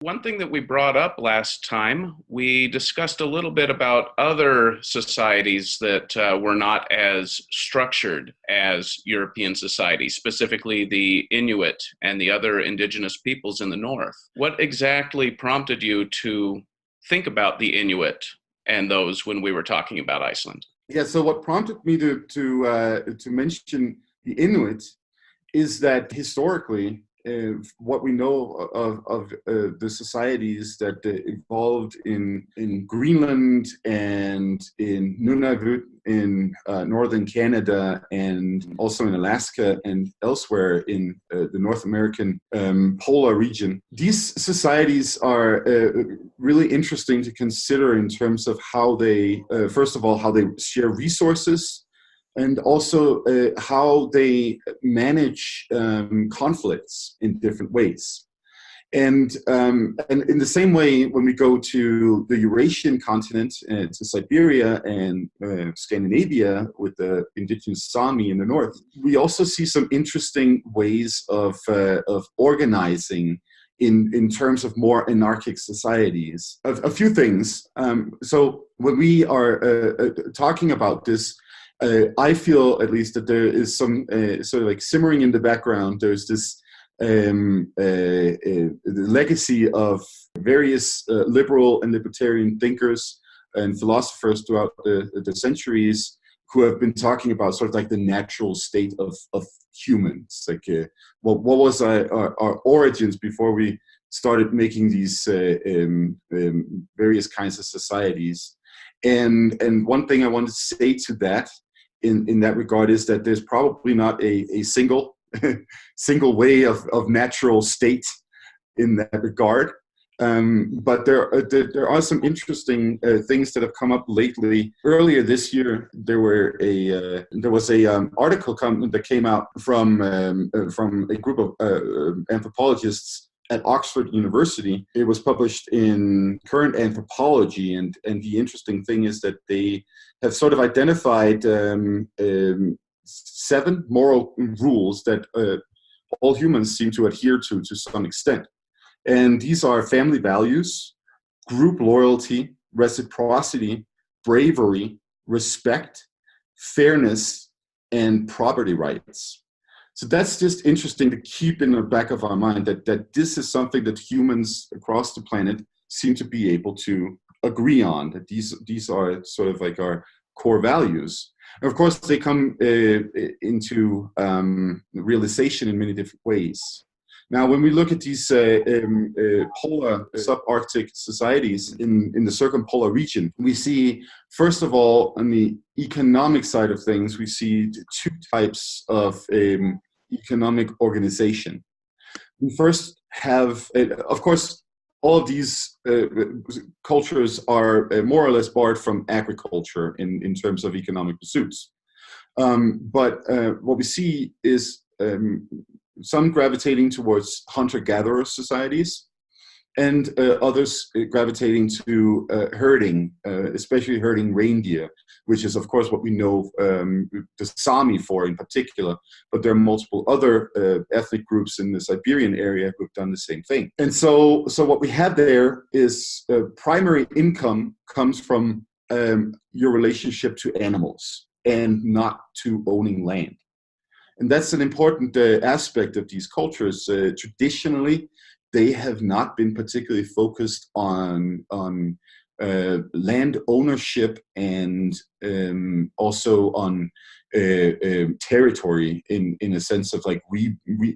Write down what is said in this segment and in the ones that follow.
one thing that we brought up last time, we discussed a little bit about other societies that were not as structured as European society, specifically the Inuit and the other indigenous peoples in the north. What exactly prompted you to think about the Inuit and those when we were talking about Iceland? Yeah, so what prompted me to mention the Inuit is that historically, what we know of the societies that evolved in Greenland and in Nunavut in northern Canada and also in Alaska and elsewhere in the North American polar region, these societies are really interesting to consider in terms of how they, first of all, how they share resources, and also how they manage conflicts in different ways. And in the same way, when we go to the Eurasian continent, to Siberia and Scandinavia with the indigenous Sami in the north, we also see some interesting ways of organizing in terms of more anarchic societies. A few things. So when we are talking about this, I feel at least that there is some sort of like simmering in the background. There's this the legacy of various liberal and libertarian thinkers and philosophers throughout the centuries who have been talking about sort of like the natural state of humans. Like, what was our origins before we started making these various kinds of societies. And one thing I wanted to say to that in that regard is that there's probably not a single way of natural state in that regard. But there are some interesting things that have come up lately. Earlier this year, there was a article that came out from a group of anthropologists at Oxford University. It was published in Current Anthropology, and the interesting thing is that they have sort of identified 7 moral rules that all humans seem to adhere to some extent. And these are family values, group loyalty, reciprocity, bravery, respect, fairness, and property rights. So that's just interesting to keep in the back of our mind, that this is something that humans across the planet seem to be able to agree on, that these are sort of like our core values. And of course, they come into realization in many different ways. Now, when we look at these polar subarctic societies in the circumpolar region, we see, first of all, on the economic side of things, we see 2 types of economic organization. We first have, of course, all of these cultures are more or less barred from agriculture in terms of economic pursuits. But what we see is some gravitating towards hunter-gatherer societies, and others gravitating to herding, especially herding reindeer, which is, of course, what we know the Sami for in particular. But there are multiple other ethnic groups in the Siberian area who have done the same thing. And so what we have there is primary income comes from your relationship to animals and not to owning land. And that's an important aspect of these cultures. Traditionally, they have not been particularly focused on land ownership and also on territory in a sense of like,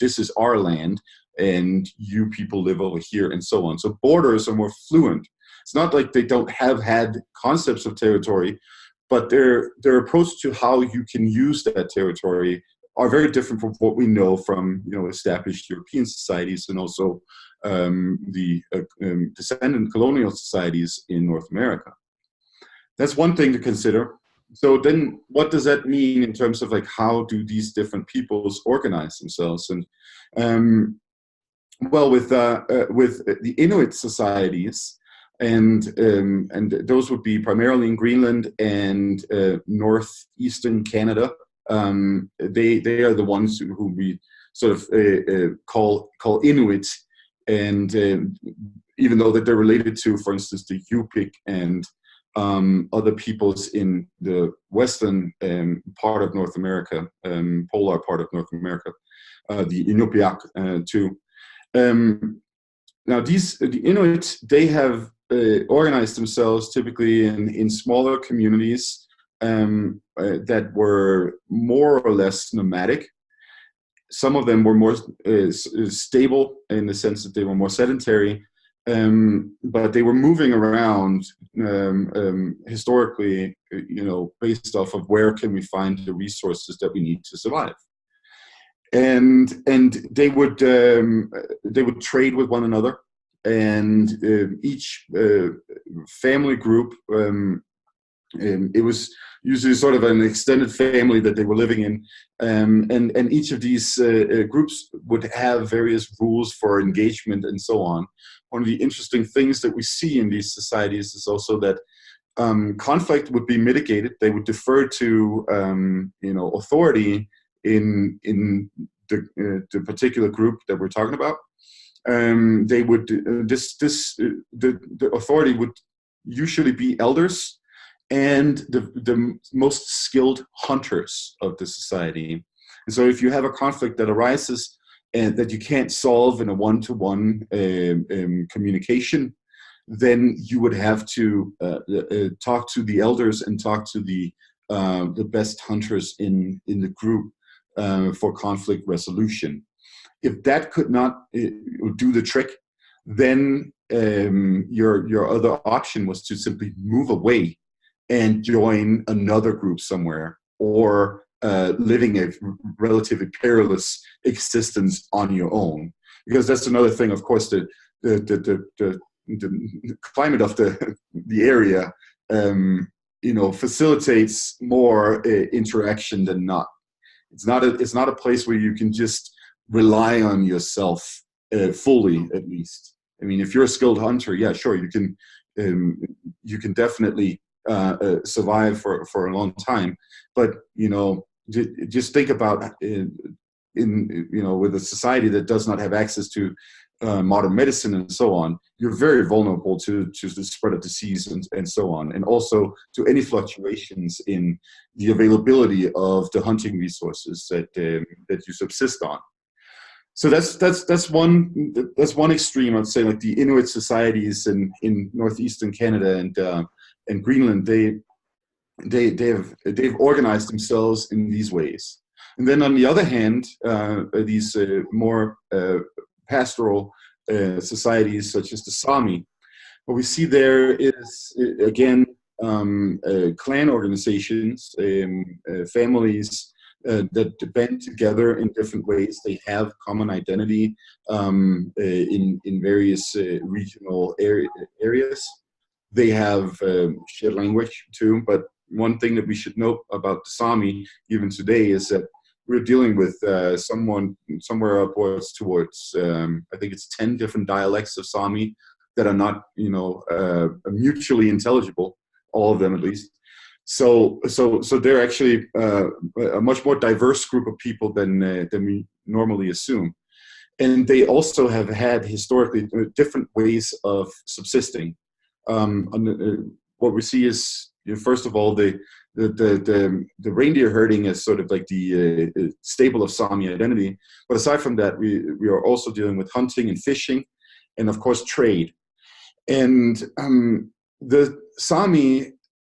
this is our land and you people live over here and so on. So borders are more fluent. It's not like they don't have had concepts of territory, but their approach to how you can use that territory are very different from what we know from established European societies and also the descendant colonial societies in North America. That's one thing to consider. So then what does that mean in terms of like how do these different peoples organize themselves? And well, with the Inuit societies, and those would be primarily in Greenland and northeastern Canada. They are the ones who we sort of call Inuit, and even though that they're related to, for instance, the Yupik and other peoples in the western part of North America, polar part of North America, the Inupiaq too. Now, the Inuit, they have organized themselves typically in smaller communities that were more or less nomadic. Some of them were more stable in the sense that they were more sedentary, but they were moving around historically, based off of where can we find the resources that we need to survive. And they would trade with one another, and each family group, it was usually sort of an extended family that they were living in, and each of these groups would have various rules for engagement and so on. One of the interesting things that we see in these societies is also that conflict would be mitigated. They would defer to authority in the particular group that we're talking about. They would the authority would usually be elders and the most skilled hunters of the society. And so if you have a conflict that arises and that you can't solve in a one-to-one communication, then you would have to talk to the elders and talk to the best hunters in the group for conflict resolution. If that could not do the trick, then your other option was to simply move away and join another group somewhere, or living a relatively perilous existence on your own. Because that's another thing, of course, the climate of the area facilitates more interaction than not. It's not a place where you can just rely on yourself fully, at least. I mean, if you're a skilled hunter, yeah, sure, you can definitely survive for a long time. But just think about with a society that does not have access to modern medicine and so on, you're very vulnerable to the spread of disease and so on, and also to any fluctuations in the availability of the hunting resources that you subsist on. So that's one extreme, I'd say, like the Inuit societies in northeastern Canada and Greenland. They've organized themselves in these ways. And then on the other hand, these more pastoral societies such as the Sami, what we see there is again clan organizations, families that band together in different ways. They have common identity in various regional areas. They have shared language too. But one thing that we should note about the Sami even today is that we're dealing with someone somewhere upwards towards I think it's 10 different dialects of Sami that are not mutually intelligible, all of them at least. So they're actually a much more diverse group of people than we normally assume. And they also have had historically different ways of subsisting. What we see is, first of all, the reindeer herding is sort of like the staple of Sami identity. But aside from that, we are also dealing with hunting and fishing, and of course trade. And the Sami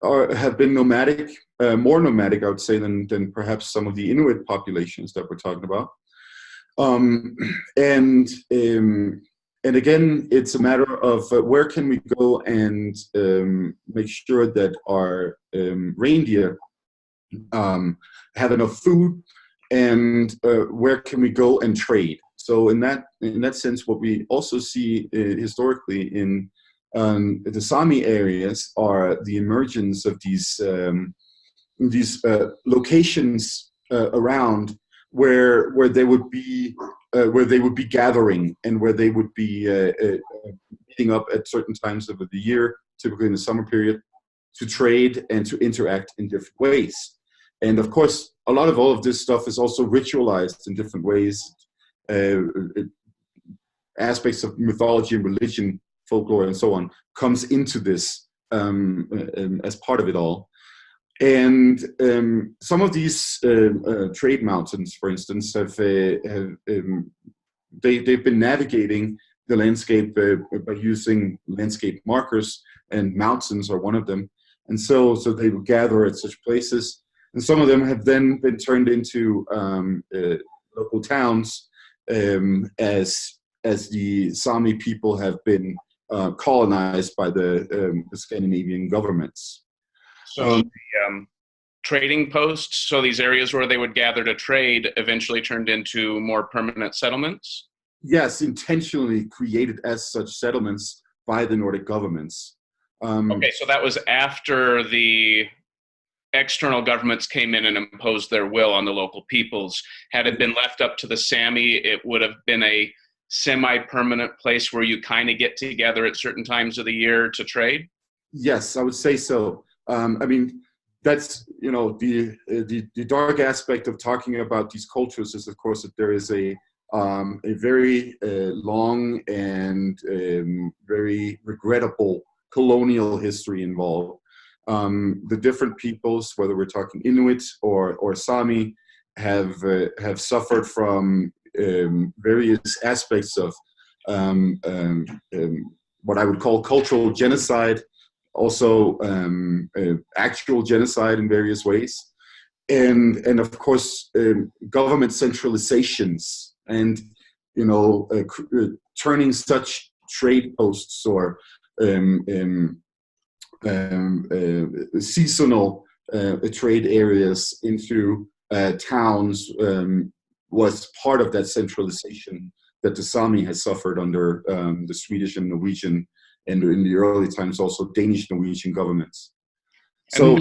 have been nomadic, more nomadic, I would say, than perhaps some of the Inuit populations that we're talking about. And again, it's a matter of where can we go and make sure that our reindeer have enough food, and where can we go and trade. So in that sense, what we also see historically in the Sami areas are the emergence of these locations around where they would be gathering, and where they would be meeting up at certain times of the year, typically in the summer period, to trade and to interact in different ways. And of course, a lot of all of this stuff is also ritualized in different ways. Aspects of mythology and religion folklore, and so on, comes into this as part of it all. And some of these trade mountains, for instance, they've been navigating the landscape by using landscape markers, and mountains are one of them. And so they will gather at such places, and some of them have then been turned into local towns as the Sami people have been colonized by the Scandinavian governments. So the trading posts, so these areas where they would gather to trade, eventually turned into more permanent settlements? Yes, intentionally created as such settlements by the Nordic governments. Okay, so that was after the external governments came in and imposed their will on the local peoples. Had it been left up to the Sami, it would have been a semi-permanent place where you kind of get together at certain times of the year to trade? Yes, I would say so. I mean, that's, the dark aspect of talking about these cultures is, of course, that there is a very long and very regrettable colonial history involved. The different peoples, whether we're talking Inuit or Sami, have suffered from various aspects of what I would call cultural genocide, also actual genocide in various ways, and of course government centralizations, and turning such trade posts or seasonal trade areas into towns was part of that centralization that the Sami has suffered under the Swedish and Norwegian, and in the early times also Danish Norwegian governments. So,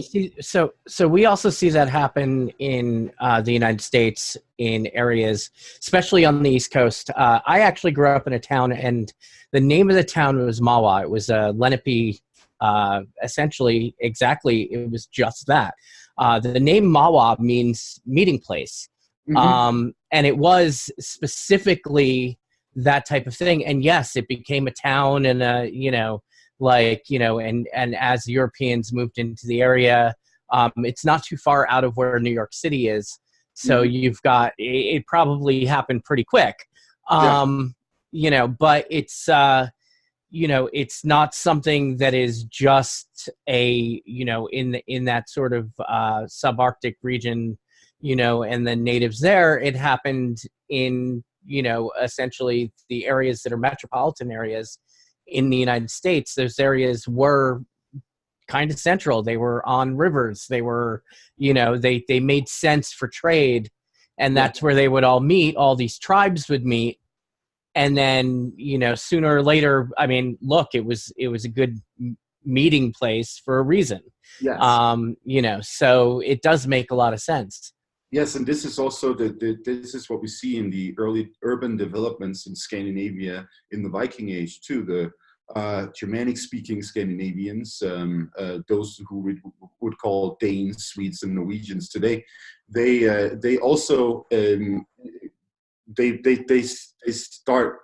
we also see that happen in the United States in areas, especially on the East Coast. I actually grew up in a town, and the name of the town was Mawa. It was Lenape. Essentially, exactly, it was just that. The name Mawa means meeting place. Mm-hmm. And it was specifically that type of thing. And yes, it became a town, and and as Europeans moved into the area, it's not too far out of where New York City is. So mm-hmm. You've got, it probably happened pretty quick. But it's, it's not something that is just in that sort of subarctic region, and the natives there. It happened in, essentially the areas that are metropolitan areas in the United States. Those areas were kind of central. They were on rivers. They were, they made sense for trade, and that's where they would all meet. All these tribes would meet. And then, sooner or later, I mean, look, it was a good meeting place for a reason. Yes. So it does make a lot of sense. Yes, and this is also this is what we see in the early urban developments in Scandinavia in the Viking Age too. The Germanic-speaking Scandinavians, those who we would call Danes, Swedes, and Norwegians today, they also they start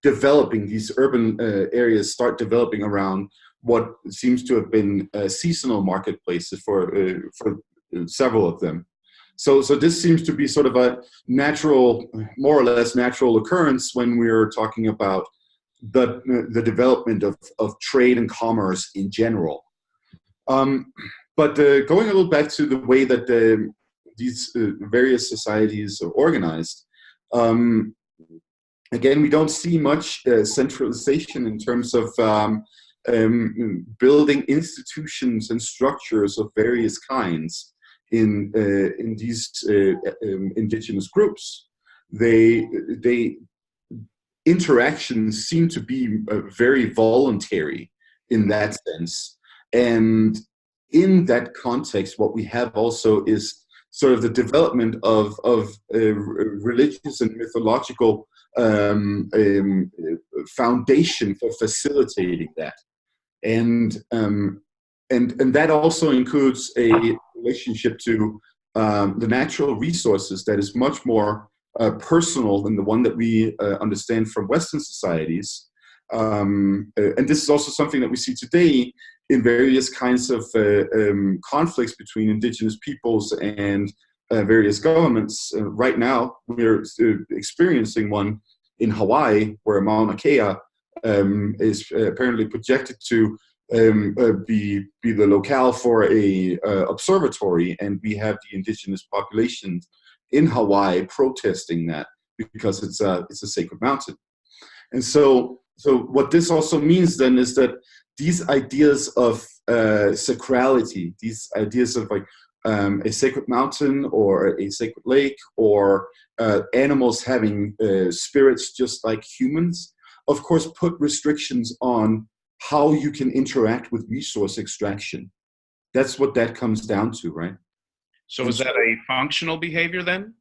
developing these urban areas, start developing around what seems to have been seasonal marketplaces for several of them. So this seems to be sort of a natural, more or less natural occurrence when we're talking about the development of trade and commerce in general. But going a little back to the way that these various societies are organized, again, we don't see much centralization in terms of building institutions and structures of various kinds in these indigenous groups. Interactions seem to be very voluntary in that sense, and in that context, what we have also is sort of the development of religious and mythological foundation for facilitating that, and that also includes a relationship to the natural resources that is much more personal than the one that we understand from Western societies, And this is also something that we see today in various kinds of conflicts between indigenous peoples and various governments. Right now, we're experiencing one in Hawaii, where Mauna Kea is apparently projected to be the locale for a observatory, and we have the indigenous population in Hawaii protesting that because it's a sacred mountain. And so what this also means then is that these ideas of sacrality, these ideas of like a sacred mountain or a sacred lake, or animals having spirits just like humans, of course put restrictions on how you can interact with resource extraction. That's what that comes down to, right? So is that a functional behavior then?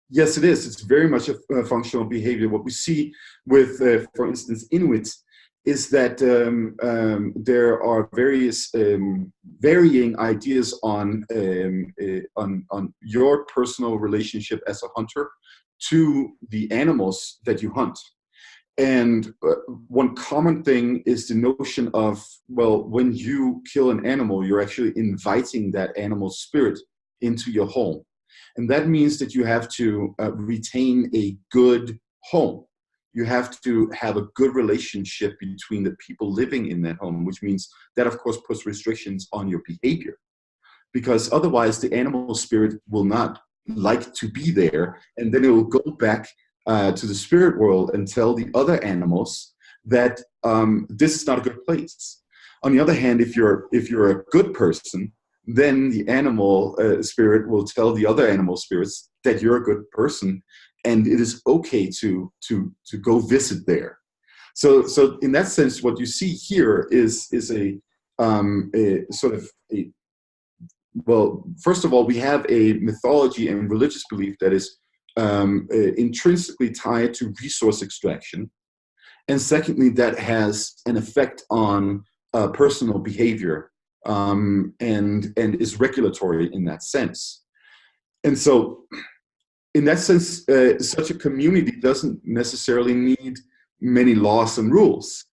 Yes, it is. It's very much a functional behavior. What we see with, for instance, Inuits is that there are various varying ideas on your personal relationship as a hunter to the animals that you hunt. And one common thing is the notion of, well, when you kill an animal, you're actually inviting that animal's spirit into your home. And that means that you have to retain a good home. You have to have a good relationship between the people living in that home, which means that, of course, puts restrictions on your behavior. Because otherwise, the animal spirit will not like to be there, and then it will go back to the spirit world and tell the other animals that this is not a good place. On the other hand, if you're a good person, then the animal spirit will tell the other animal spirits that you're a good person, and it is okay to go visit there. So in that sense, what you see here is a sort of a, well, first of all, we have a mythology and religious belief that is intrinsically tied to resource extraction. And secondly, that has an effect on personal behavior and is regulatory in that sense. And so in that sense, such a community doesn't necessarily need many laws and rules.